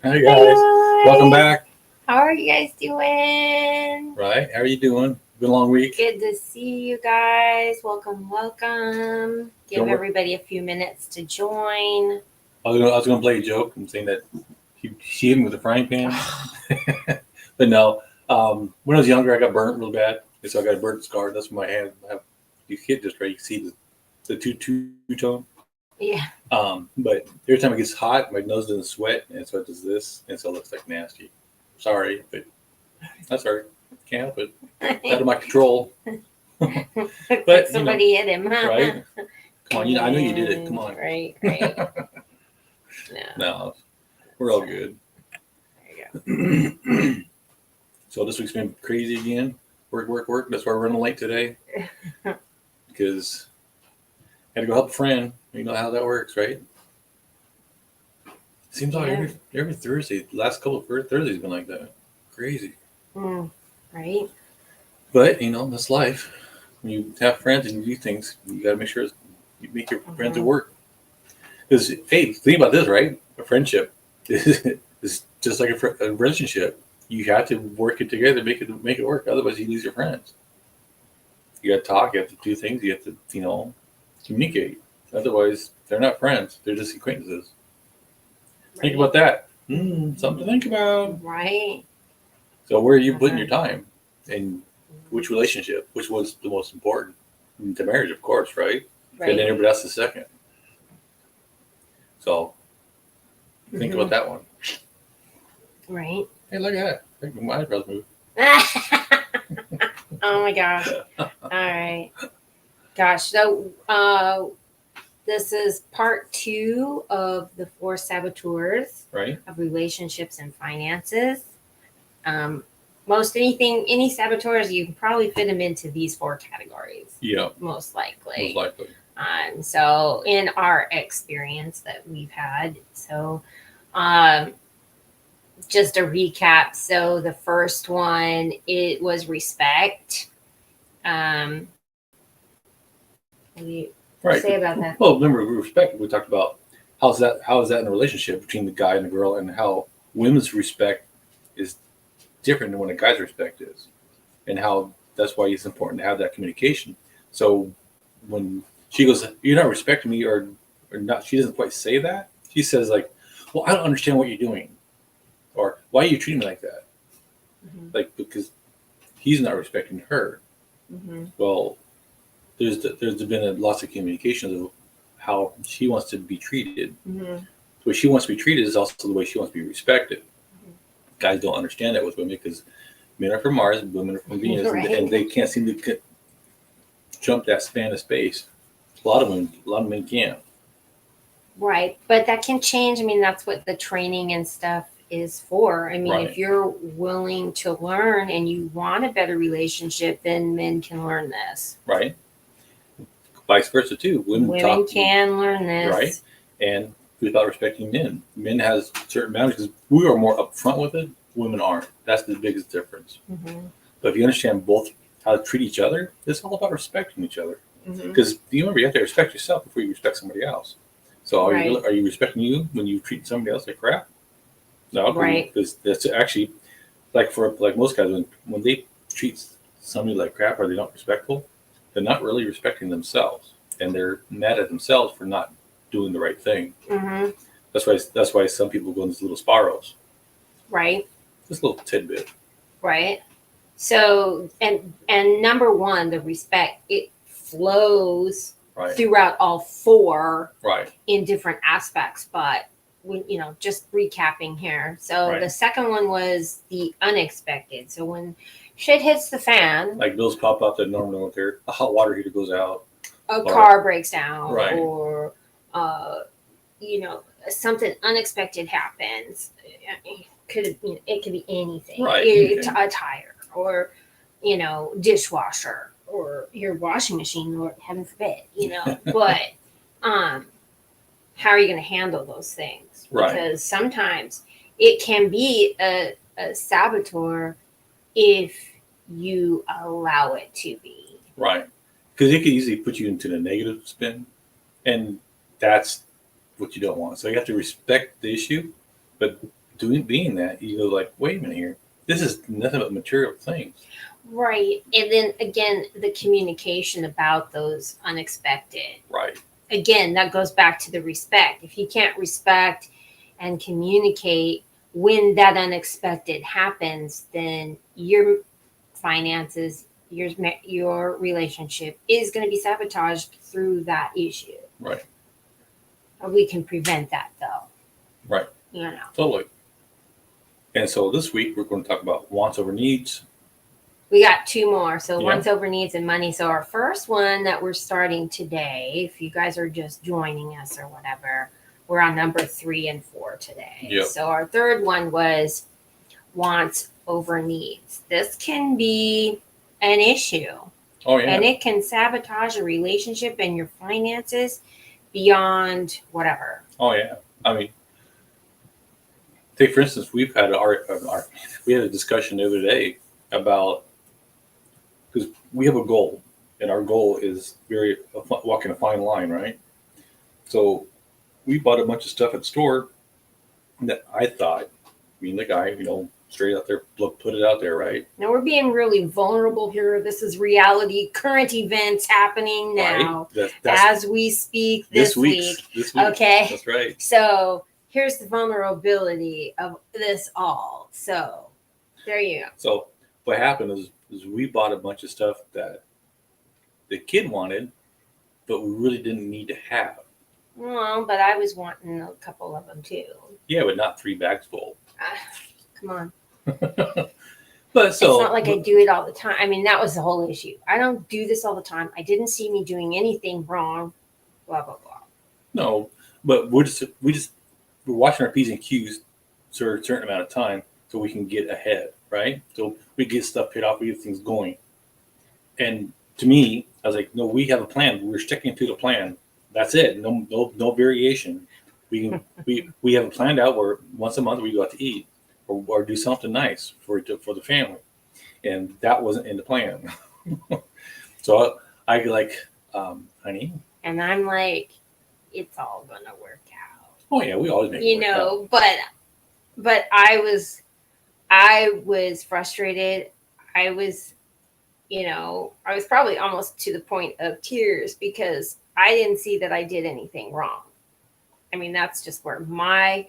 Hi Hey guys, welcome guys, back. how are you guys doing? Right, how are you doing? Been a long week. Good to see you guys. Welcome, welcome. Give Don't worry. everybody a few minutes to join. I was gonna play a joke. I'm saying that she hit me with a frying pan, but no. When I was younger, I got burnt real bad, and so I got a burnt scar. That's my hand. You hit just right. You can see the two tone. Yeah, But every time it gets hot, my nose doesn't sweat, and so it does this, and so it looks like nasty. Sorry, but that's all right. Can't help it. It's out of my control. looks like But somebody hit him. right? Come on, I know you did it. Come on. Right, right. No, No, we're all good. there you go. So this week's been crazy again. Work, work, work. That's why we're running late today because I had to go help a friend. You know how that works, right? Seems like Yeah. every Thursday, the last couple of Thursdays been like that. Crazy. Right. But that's life. When you have friends and you do things, you got to make sure you make your friends at work. Because hey, think about this, right? A friendship is just like a relationship. You have to work it together, make it work. Otherwise, you lose your friends. You got to talk. You have to do things. You have to communicate. Otherwise, they're not friends. They're just acquaintances. Think about that. Something to think about. Right. So where are you putting your time? And which relationship? Which was the most important? The marriage, of course, right? And then Right. everybody else is second. So think about that one. Right. Hey, look at that. My eyebrows move. Oh my gosh. All right. Gosh. So this is part 2 of the 4 saboteurs Right? of relationships and finances. Any saboteurs, you can probably fit them into these 4 categories. Yeah. Most likely. Most likely. So in our experience that we've had, just a recap. So the first one, it was respect. What do you Right. say about that? Well, remember, respect. We talked about how is that in a relationship between the guy and the girl, and how women's respect is different than what a guy's respect is, and how that's why it's important to have that communication. So when she goes, "You're not respecting me," or not, she doesn't quite say that. She says like, "Well, I don't understand what you're doing," or "Why are you treating me like that?" Mm-hmm. Like because he's not respecting her. Mm-hmm. Well, there's been a lots of communications of how she wants to be treated. Mm-hmm. The way she wants to be treated is also the way she wants to be respected. Guys don't understand that with women because men are from Mars and women are from Venus, Right. and they can't seem to jump that span of space. A lot of men can't. Right. But that can change. I mean, that's what the training and stuff is for. I mean, Right. if you're willing to learn and you want a better relationship, then men can learn this. Right. Vice versa too. Women can learn this. Right. And without respecting men, men has certain boundaries because we are more upfront with it. Women aren't. That's the biggest difference. Mm-hmm. But if you understand both how to treat each other, it's all about respecting each other. Mm-hmm. Because you remember, you have to respect yourself before you respect somebody else. So are Right. you respecting you when you treat somebody else like crap? No, Right. because that's actually like most guys when they treat somebody like crap or they're not respectful, they're not really respecting themselves, and they're mad at themselves for not doing the right thing. Mm-hmm. That's why some people go in these little spirals. Right. Just a little tidbit. Right. So and number 1, the respect, it flows Right. throughout all 4 Right. in different aspects, but when just recapping here. So Right. the second one was the unexpected. So when shit hits the fan, Like bills pop up that normally don't there. A hot water heater goes out. a car breaks down, Right. or something unexpected happens. It could be anything. Right. A tire, or dishwasher, or your washing machine, Lord heaven forbid. But how are you going to handle those things? Right. Because sometimes it can be a saboteur if you allow it to be. Right. Because it could easily put you into the negative spin, and that's what you don't want. So you have to respect the issue, but being that, you go like, wait a minute here. This is nothing but material things. Right. And then again, the communication about those unexpected. Right. Again, that goes back to the respect. If you can't respect and communicate when that unexpected happens, then your finances, your relationship is going to be sabotaged through that issue. Right. We can prevent that though. Right. You know. Totally. And so this week we're going to talk about wants over needs. We got two more. So Yeah. wants over needs and money. So our first one that we're starting today, if you guys are just joining us or whatever, we're on number 3 and 4 today. Yep. So our third one was wants over needs. This can be an issue. Oh yeah. And it can sabotage a relationship and your finances beyond whatever. Oh yeah. I mean, take for instance, we've had we had a discussion the other day about, because we have a goal, and our goal is walking a fine line, right? So we bought a bunch of stuff at the store that I thought, the guy, straight out there, put it out there, right? Now we're being really vulnerable here. This is reality, current events happening now Right? That's as we speak this week. This week. Okay. That's right. So here's the vulnerability of this all. So there you go. So what happened is we bought a bunch of stuff that the kid wanted, but we really didn't need to have. Well, but I was wanting a couple of them too. Yeah, but not 3 bags full. Come on. But so it's not like I do it all the time. I mean, that was the whole issue. I don't do this all the time. I didn't see me doing anything wrong. Blah blah blah. No, but we're watching our P's and Q's for a certain amount of time so we can get ahead, right? So we get stuff paid off, we get things going. And to me, I was like, no, we have a plan. We're sticking to the plan. That's it. No variation. We have it planned out where once a month we go out to eat or do something nice for the family, and that wasn't in the plan. So I like, honey. And I'm like, it's all gonna work out. Oh yeah, we always make it work out. But I was frustrated. I was probably almost to the point of tears because I didn't see that I did anything wrong. I mean, that's just where my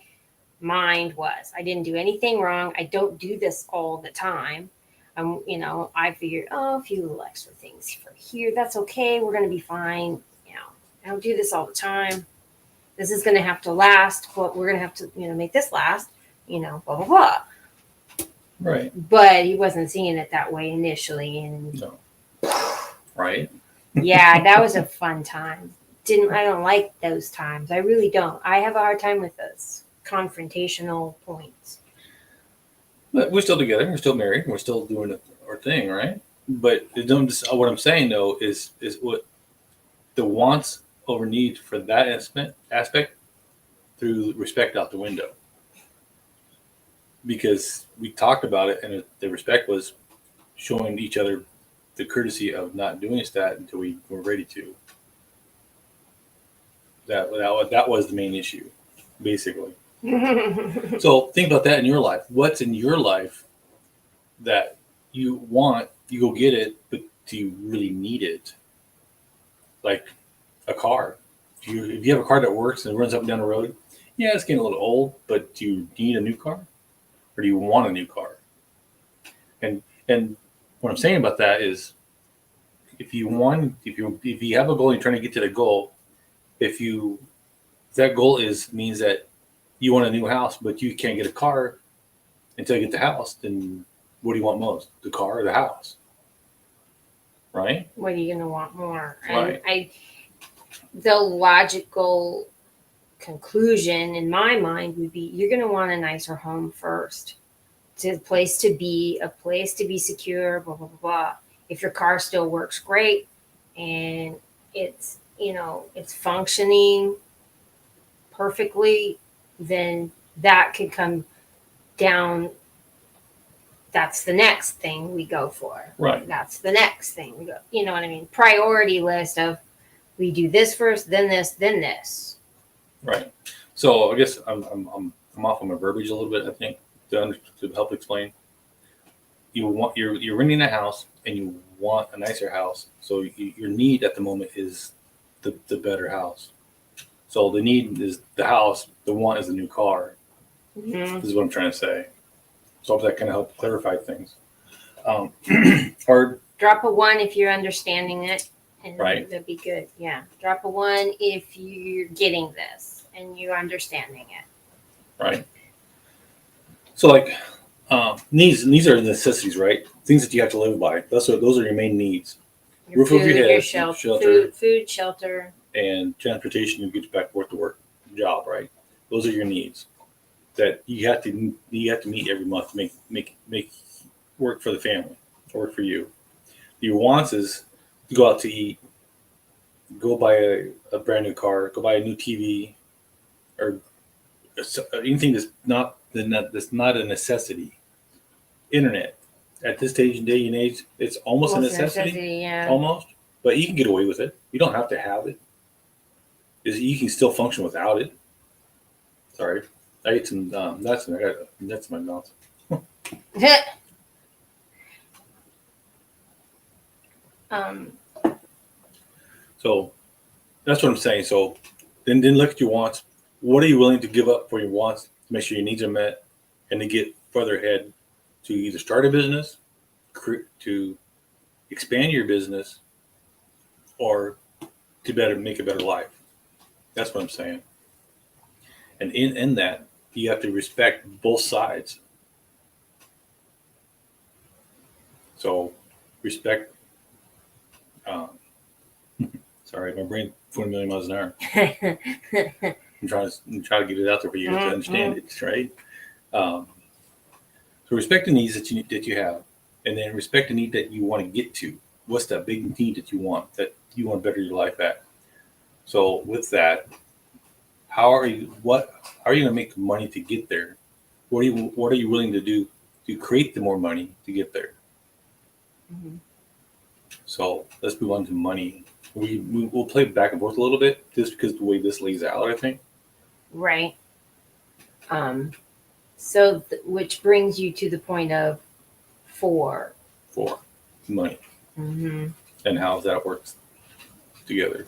mind was. I didn't do anything wrong. I don't do this all the time. I figured, a few little extra things for here. That's okay. We're going to be fine. I don't do this all the time. This is going to have to last, but we're going to have to, make this last, blah, blah, blah. Right. But he wasn't seeing it that way initially. And no. Right. Yeah, that was a fun time. I don't like those times. I really don't. I have a hard time with those confrontational points. But we're still together. We're still married. We're still doing our thing, right? But what I'm saying though is what the wants over needs for that aspect through respect out the window. Because we talked about it, and the respect was showing each other the courtesy of not doing that until we were ready to. That was the main issue, basically. So think about that in your life. What's in your life that you want? You go get it, but do you really need it? Like a car. If you have a car that works and runs up and down the road, yeah, it's getting a little old, but do you need a new car? Or do you want a new car? And what I'm saying about that is, if you have a goal and you're trying to get to the goal, if that goal means that you want a new house, but you can't get a car until you get the house, then what do you want most, the car or the house? Right? What are you going to want more? Right. The logical conclusion in my mind would be you're going to want a nicer home first. It's a place to be secure, blah, blah, blah, blah. If your car still works great and it's functioning perfectly, then that could come down. That's the next thing we go for. Right. That's the next thing we go. You know what I mean? Priority list of we do this first, then this, then this. Right. So I guess I'm off on my verbiage a little bit. I think to help explain. You're renting a house and you want a nicer house. So your need at the moment is the better house. So the need is the house. The want is the new car. Mhm. This is what I'm trying to say. So I hope that kind of help clarify things. Um, or Drop a 1 if you're understanding it, and Right. that'd be good. Yeah, drop a 1 if you're getting this and you're understanding it. right. So like needs are necessities, right? Things that you have to live by. Those are your main needs. Your Roof over food, your your head, shelter, food, shelter. and transportation to get you back and forth to work, job, right? Those are your needs that you have to meet every month to make work for the family, work for you. Your wants is to go out to eat, go buy a brand new car, go buy a new TV, or anything that's not a necessity. Internet at this stage day and age, it's almost a Almost a necessity, necessity, yeah. almost. But you can get away with it. You don't have to have it. You can still function without it. Sorry, I ate some nuts and I got nuts in my mouth. um, So that's what I'm saying. So then look at your wants. What are you willing to give up for your wants to make sure your needs are met, and to get further ahead, to either start a business, to expand your business, or to make a better life. That's what I'm saying. And in that, you have to respect both sides. So respect. Um, sorry, my brain 20 million miles an hour. I'm trying to get it out there for you to understand it, right? Um, so respect the needs that you have, and then respect the need that you want to get to. What's that big need that you want to better your life at? So with that, how are you going to make money to get there? What are you willing to do to create the more money to get there? Mhm. So let's move on to money. We'll play back and forth a little bit just because the way this lays out, I think. Right. Um, so, which brings you to the point of 4. For money Mm-hmm. and how that works together.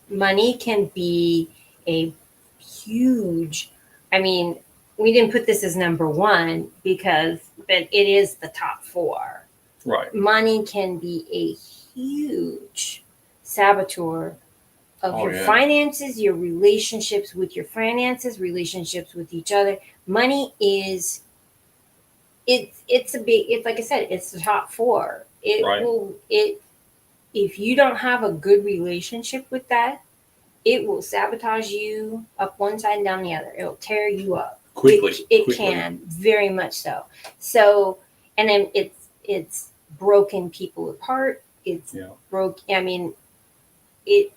Money can be a huge, I mean, we didn't put this as number 1 but it is the top 4. Right. Money can be a huge saboteur of Oh, your yeah. finances, your relationships with your finances, relationships with each other. Money is it's like I said, it's the top 4. Right. If you don't have a good relationship with that, it will sabotage you up one side and down the other. It'll tear you up Quickly. It can, very much so. So, and then it's broken people apart. It's Yeah. broke. I mean, it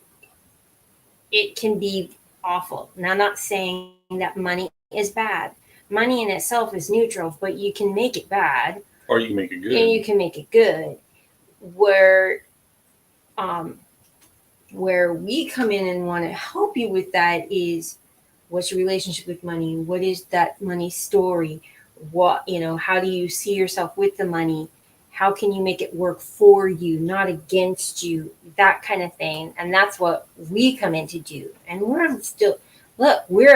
can be awful. Now, I'm not saying that money is bad. Money in itself is neutral, but you can make it bad, Or you can make it good. and you can make it good. Where where we come in and want to help you with that is, what's your relationship with money? What is that money story? How do you see yourself with the money? How can you make it work for you, not against you? That kind of thing. And that's what we come in to do. And we're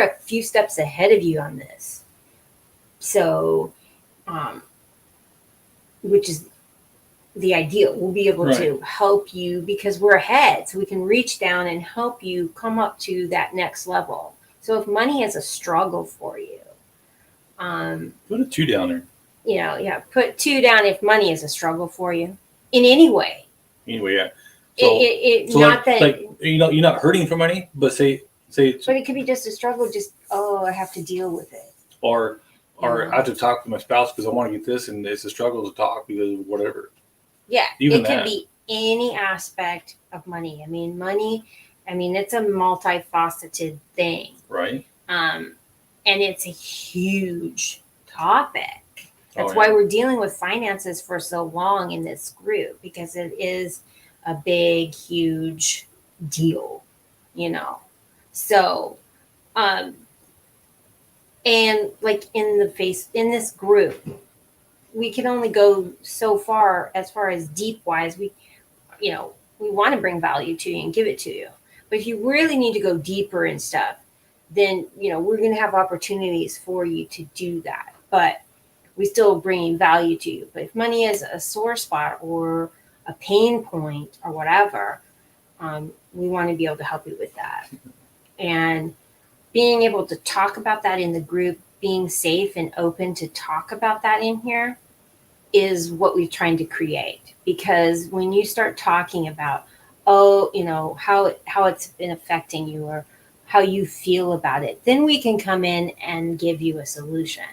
a few steps ahead of you on this. So, which is the ideal. We'll be able to help you because we're ahead, so we can reach down and help you come up to that next level. So if money is a struggle for you, Put a 2 down there. Put 2 down if money is a struggle for you in any way. Anyway, yeah. So Not that, like you're not hurting for money, but say but it could be just a struggle. Just I have to deal with it. or I have to talk to my spouse because I want to get this, and it's a struggle to talk because of whatever. Yeah, Even it could that. be any aspect of money. I mean, it's a multifaceted thing. Right. And it's a huge topic. That's Oh, why yeah. we're dealing with finances for so long in this group, because it is a big, huge deal, So, And like in this group, we can only go so far as deep wise. We want to bring value to you and give it to you. But if you really need to go deeper and stuff, then we're going to have opportunities for you to do that. But we still bringing value to you. But if money is a sore spot or a pain point or whatever, we want to be able to help you with that. And being able to talk about that in the group, being safe and open to talk about that in here is what we're trying to create. Because when you start talking about, how it's been affecting you or how you feel about it, then we can come in and give you a solution.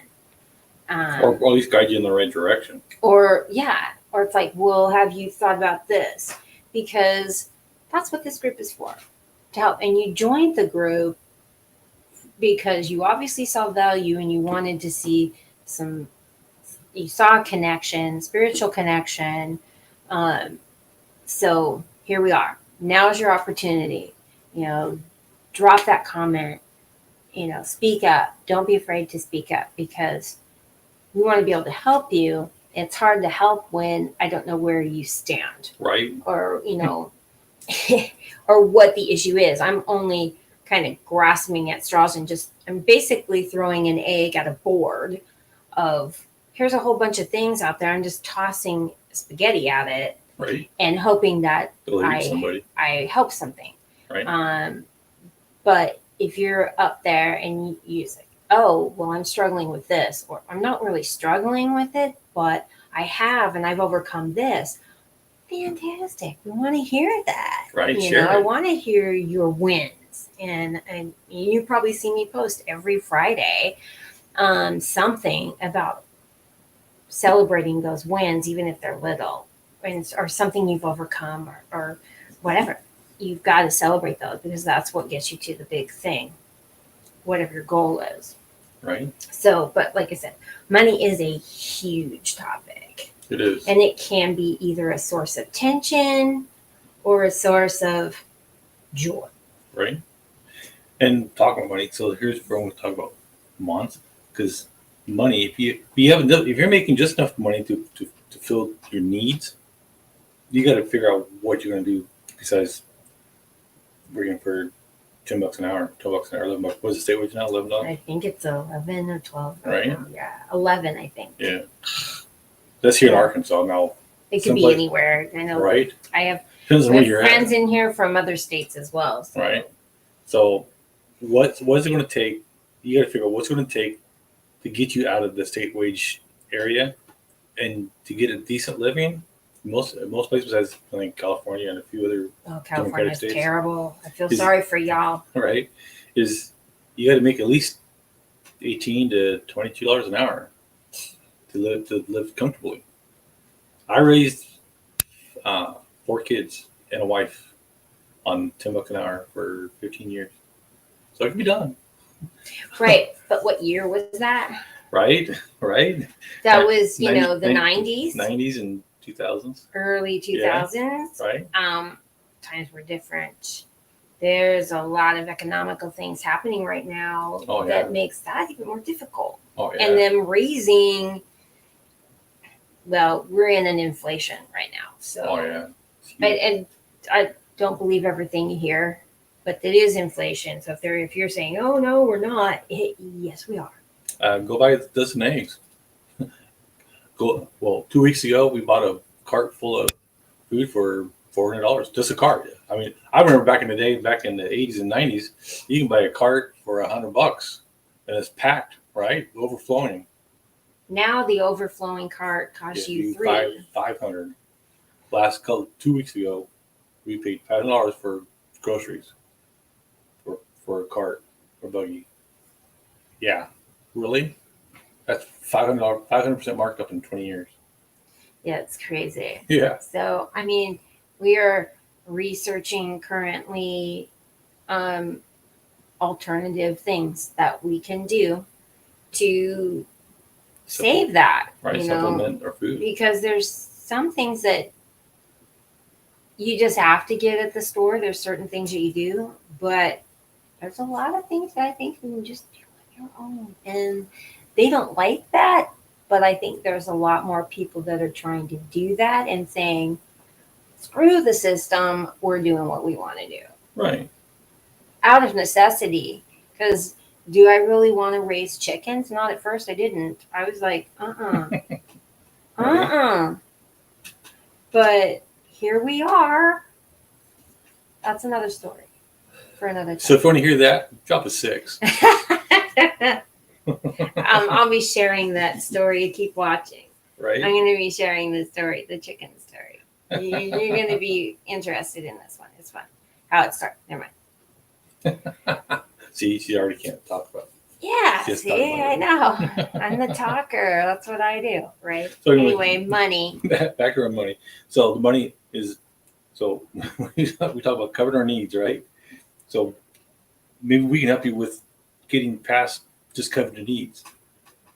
Or at least guide you in the right direction. Or it's like, well, have you thought about this? Because that's what this group is for, to help. And you joined the group because you obviously saw value and you wanted to see you saw a connection, spiritual connection. So here we are. Now's your opportunity. Drop that comment, speak up. Don't be afraid to speak up, because we want to be able to help you. It's hard to help when I don't know where you stand. Right. Or, or what the issue is. I'm only kind of grasping at straws and I'm basically throwing an egg at a board of, here's a whole bunch of things out there. I'm just tossing spaghetti at it. Right. And hoping that I help something. Right. But if you're up there and you say, oh, well, I'm struggling with this, or I'm not really struggling with it, but I have, and I've overcome this. Fantastic. We want to hear that. Right. Sure. I want to hear your wins. And you probably see me post every Friday something about celebrating those wins, even if they're little, or something you've overcome, or whatever. You've got to celebrate those, because that's what gets you to the big thing, whatever your goal is. Right. So, but like I said, money is a huge topic. It is. And it can be either a source of tension or a source of joy. Right. And talking about money, so here's where I'm going to talk about wants, because money, if you're making just enough money to fill your needs, you got to figure out what you're going to do besides working for $10 an hour, $12 an hour, $11. What's the state wage now? $11. I think it's 11 or 12. Right. Now. Yeah, 11. I think. Yeah. That's here in Arkansas now. It could be anywhere. I know. Right. I have you're friends in here from other states as well. So. Right. So, what's it going to take? You got to figure out what's going to take to get you out of the state wage area and to get a decent living. Most places, besides I think California and a few other California is terrible. I feel sorry for y'all. Right, is you got to make at least $18 to $22 an hour to live comfortably. I raised 4 kids and a wife on $10 an hour for 15 years, so it can be done. Right, but what year was that? Right. That was the 90s. 90s and 2000s. Early 2000s. Yeah, right. Times were different. There's a lot of economical things happening right now that makes that even more difficult. Oh, yeah. And then raising, we're in an inflation right now. So, oh, yeah. And I don't believe everything you hear, but it is inflation. So if you're saying, oh, no, we're not, yes, we are. Go buy a dozen eggs. 2 weeks ago, we bought a cart full of food for $400. Just a cart. I mean, I remember back in the day, back in the 80s and 90s, you can buy a cart for $100 and it's packed, right? Overflowing. Now the overflowing cart costs you $500. 2 weeks ago, we paid $500 for groceries for a cart or buggy. Yeah, really? That's $500, 500% marked up in 20 years. Yeah, it's crazy. Yeah. So, I mean, we are researching currently alternative things that we can do to save that. Right, supplement our food. Because there's some things that you just have to get at the store. There's certain things that you do, but there's a lot of things that I think you can just do on don't own. And they don't like that. But I think there's a lot more people that are trying to do that and saying, screw the system, we're doing what we want to do. Right. Out of necessity. Because do I really want to raise chickens? Not at first, I didn't. I was like, But here we are. That's another story for another time. So if you want to hear that, drop a 6. I'll be sharing that story. Keep watching. Right. I'm going to be sharing the story, the chicken story. You're going to be interested in this one. It's fun. How it started. Never mind. See, she already can't talk about it. Yeah, Just see, talk I about know. I'm the talker. That's what I do, right? So anyway, money. Back to our money. So the money is, so we talk about covering our needs, right? So maybe we can help you with getting past just covering the needs.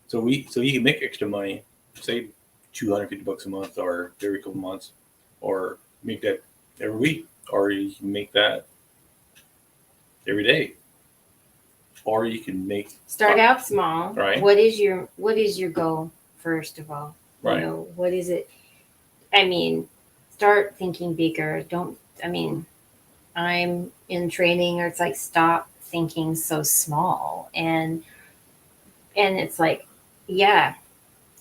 So you can make extra money, say $250 a month, or every couple months, or make that every week, or you can make that every day, or you can make Start out small. Right. What is your goal first of all? Right. You know, what is it? I mean, start thinking bigger. I'm in training, or it's like stop thinking so small, and it's like, yeah,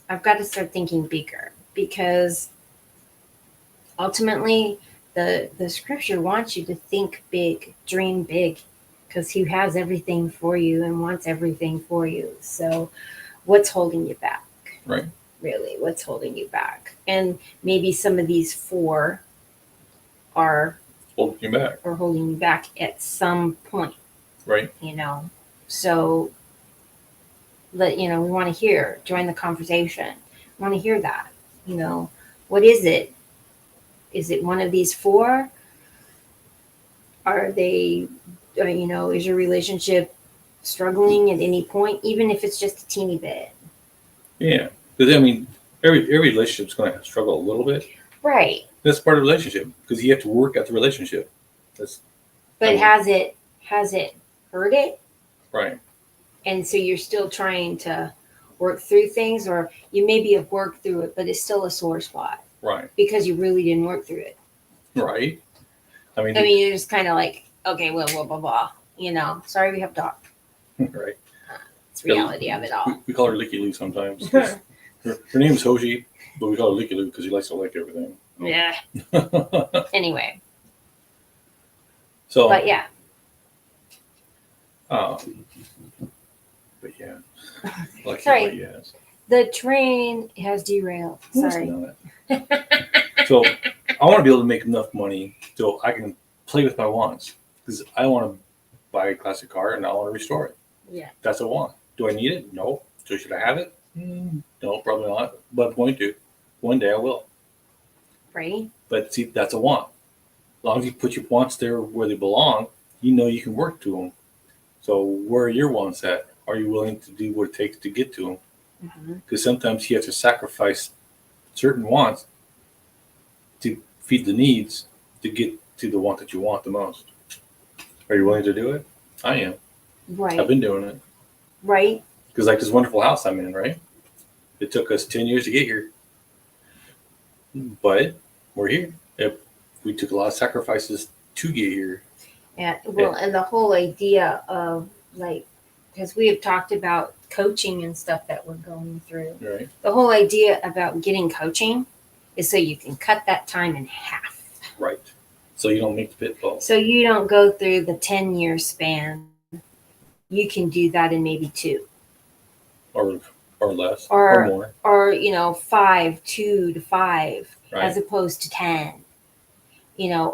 I've got to start thinking bigger, because ultimately the scripture wants you to think big, dream big, because he has everything for you and wants everything for you. So what's holding you back? Right. Really, what's holding you back? And maybe some of these 4 are holding you back. Or holding you back at some point. Right. You know. So we want to join the conversation. We want to hear that. You know, what is it? Is it one of these 4? Are they, is your relationship struggling at any point, even if it's just a teeny bit? Yeah. Because, I mean, every relationship is going to struggle a little bit. Right. That's part of the relationship, because you have to work at the relationship. But has it hurt it? Right. And so you're still trying to work through things, or you maybe have worked through it, but it's still a sore spot. Right. Because you really didn't work through it. Right. I mean, you're just kind of like, okay, well, blah, blah, blah. Sorry we have dog. Right. It's the reality of it all. We call her Licky Lou sometimes. her name is Hoshi, but we call her Licky Lou because he likes to lick everything. Yeah. Anyway. So. But yeah. But yeah. Like Sorry. Yes. The train has derailed. Sorry. So I want to be able to make enough money so I can play with my wants, because I want to buy a classic car and I want to restore it. Yeah. That's a want. Do I need it? No. So should I have it? No, probably not. But I'm going to. One day I will. Right. But see, that's a want. As long as you put your wants there where they belong, you can work to them. So where are your wants at? Are you willing to do what it takes to get to them? Because sometimes you have to sacrifice certain wants to feed the needs to get to the want that you want the most. Are you willing to do it? I am. Right. I've been doing it. Right. Because like this wonderful house I'm in, right? It took us 10 years to get here. But we're here. We took a lot of sacrifices to get here. Yeah. Well, and the whole idea of because we have talked about coaching and stuff that we're going through. Right. The whole idea about getting coaching is so you can cut that time in half. Right. So you don't make the pitfalls. So you don't go through the 10-year span. You can do that in maybe 2. Or less. Or more. Or 2 to 5 Right. as opposed to 10.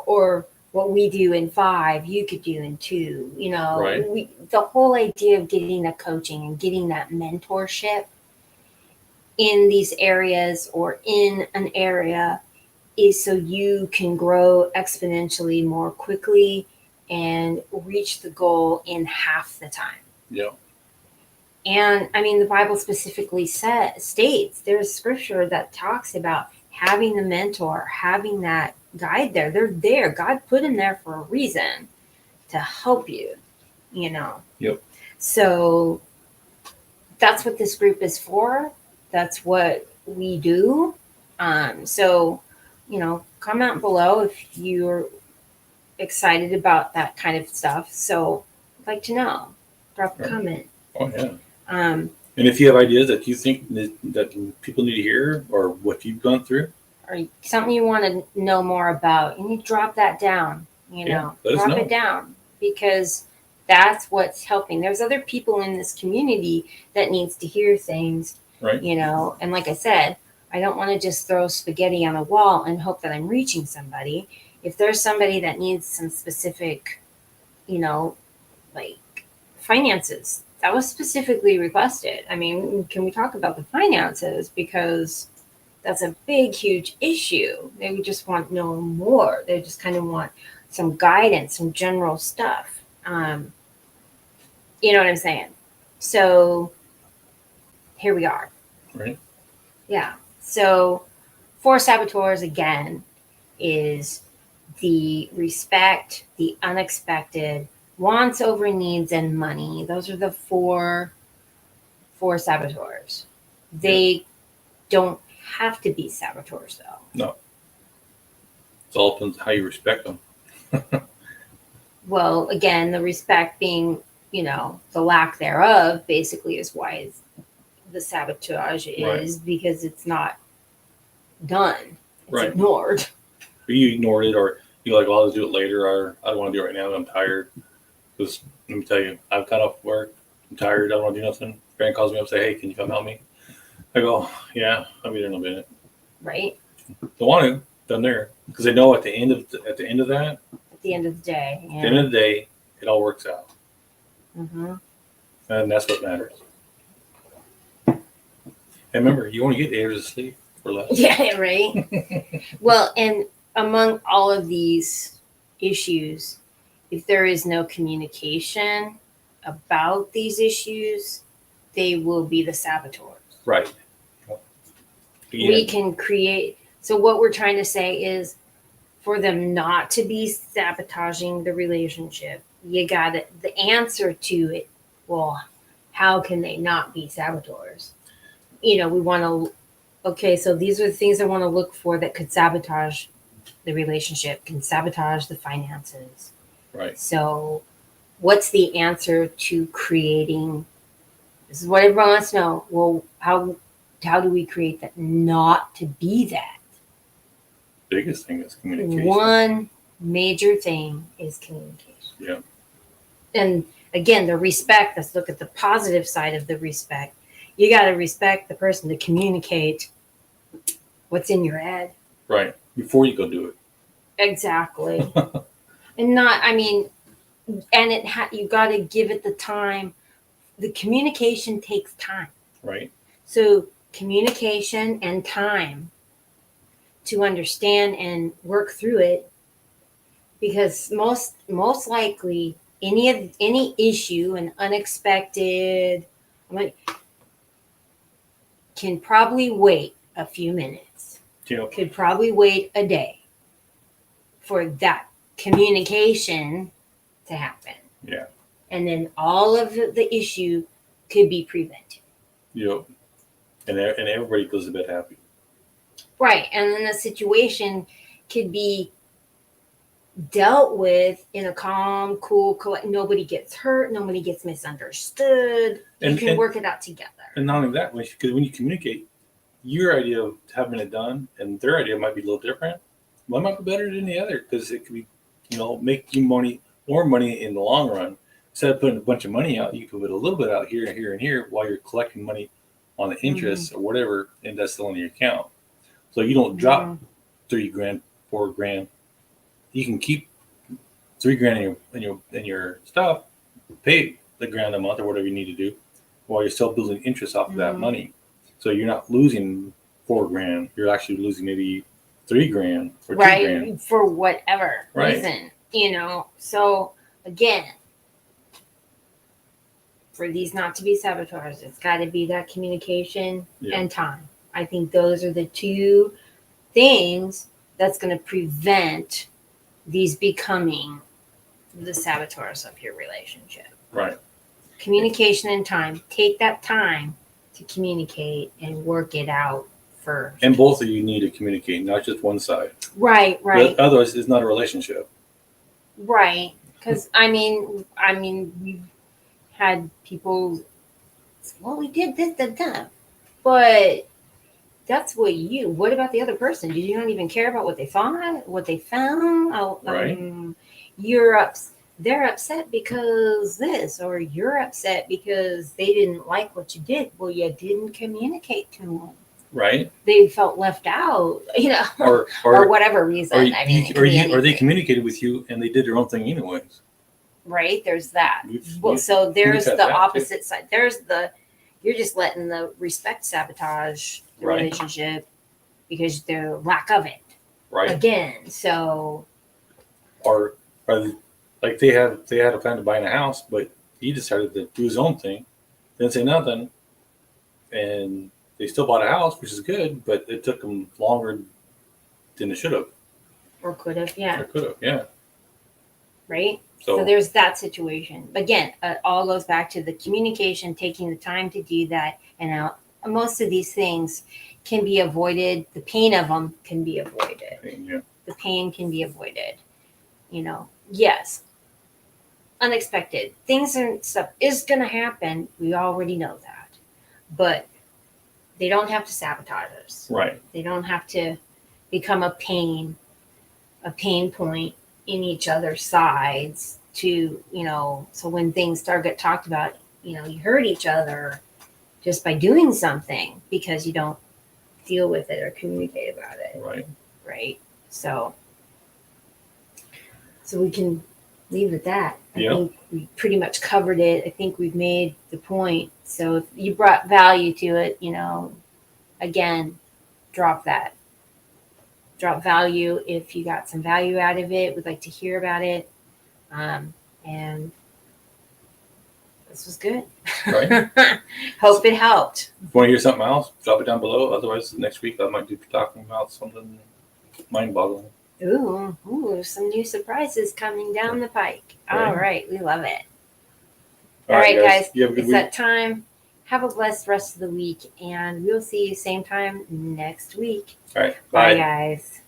Or what we do in 5, you could do in 2. Right. The whole idea of getting the coaching and getting that mentorship in these areas or in an area is so you can grow exponentially more quickly and reach the goal in half the time. Yeah. And I mean, the Bible specifically states there's scripture that talks about having the mentor, having that guide there. They're there. God put them there for a reason to help you, Yep. So that's what this group is for. That's what we do. So, comment below if you're excited about that kind of stuff. So, I'd like to know. Drop a comment. Oh yeah. Um, And if you have ideas that you think that people need to hear, or what you've gone through, or something you want to know more about, you need to drop that down. Yeah, let us drop know. it down, because that's what's helping. There's other people in this community that needs to hear things, right? And like I said, I don't want to just throw spaghetti on a wall and hope that I'm reaching somebody. If there's somebody that needs some specific, like finances, that was specifically requested. I mean, can we talk about the finances? Because that's a big, huge issue. They would just want to know more. They just kind of want some guidance, some general stuff. You know what I'm saying? So here we are. Right. Yeah. So for saboteurs, again, is the respect, the unexpected, wants over needs, and money. Those are the four saboteurs. They don't have to be saboteurs, though. No. It's all depends how you respect them. Well, again, the respect being, the lack thereof, basically is why the sabotage is, because it's not done. It's ignored. Or you ignored it, or you're like, well, I'll do it later, or I don't want to do it right now, I'm tired. Because let me tell you, I've got off work, I'm tired, I don't want to do nothing. Grant calls me up and say, hey, can you come help me? I go, yeah, I'll be there in a minute. Right. Don't want to, done there. Because they know at the end of that, at the end of the day, at the end of the day, it all works out. Mm-hmm. And that's what matters. And remember, you want to get 8 hours of sleep or less. Yeah, right. Well, and among all of these issues, if there is no communication about these issues, they will be the saboteurs. Right. Yeah. We can create. So what we're trying to say is, for them not to be sabotaging the relationship, you got it. The answer to it, well, how can they not be saboteurs? We want to, okay, so these are the things I want to look for that could sabotage the relationship, can sabotage the finances. Right. So what's the answer to creating, this is what everyone wants to know, well, how do we create that not to be that? Biggest thing is communication. One major thing is communication. Yeah. And again, the respect, let's look at the positive side of the respect. You got to respect the person to communicate what's in your head. Right. Before you go do it. Exactly. And not, and you got to give it the time. The communication takes time. Right. So communication and time to understand and work through it, because most likely any issue, an unexpected, can probably wait a few minutes. Yep. Could probably wait a day for that communication to happen. Yeah. And then all of the issue could be prevented. Yep. And everybody goes to bed happy. Right. And then the situation could be dealt with in a calm, cool, nobody gets hurt, nobody gets misunderstood. You can work it out together. And not only that, because when you communicate, your idea of having it done and their idea might be a little different. One might be better than the other, because it could be, make you more money in the long run. Instead of putting a bunch of money out, you can put a little bit out here and here and here while you're collecting money on the interest or whatever, and that's still in your account. So you don't drop $3,000, $4,000. You can keep $3,000 in your stuff, pay the $1,000 a month or whatever you need to do, while you're still building interest off of that money. So you're not losing $4,000. You're actually losing maybe $3,000 or $2,000. Right, for whatever reason, So again, for these not to be saboteurs, it's got to be that communication and time. I think those are the two things that's going to prevent these becoming the saboteurs of your relationship. Right. Communication and time. Take that time to communicate and work it out first. And both of you need to communicate, not just one side. Right. Otherwise, it's not a relationship. Right. Because I mean, we've had people. Well, we did this, that, but that's what you. What about the other person? Did you not even care about what they thought, what they found? Right. They're upset because this, or you're upset because they didn't like what you did. Well, you didn't communicate to them. Right. They felt left out, or whatever reason. Or they communicated with you and they did their own thing anyways. Right. There's that. We've so there's had the that opposite side. You're just letting the respect sabotage the Right. relationship because the lack of it. Right. Again. So. Or like they had a plan to buy a house, but he decided to do his own thing, didn't say nothing, and they still bought a house, which is good, but it took them longer than it should have. Or could have, yeah. Or could have, yeah. Right? So there's that situation. Again, it all goes back to the communication, taking the time to do that. And now most of these things can be avoided. The pain of them can be avoided. Yeah. The pain can be avoided. Yes. Unexpected things and stuff is going to happen. We already know that. But they don't have to sabotage us. Right. They don't have to become a pain point in each other's sides to, so when things start get talked about, you hurt each other just by doing something because you don't deal with it or communicate about it. Right. Right. So we can leave it at that. I think we pretty much covered it. I think we've made the point. So if you brought value to it, again, drop that. Drop value if you got some value out of it. We'd like to hear about it. And this was good. Right. Hope it helped. If you want to hear something else, drop it down below. Otherwise, next week I might be talking about something mind-boggling. Ooh, some new surprises coming down the pike. Right. All right, we love it. All right, guys. You have a good It's week. that time. Have a blessed rest of the week, and we'll see you same time next week. All right. Bye, Bye. guys.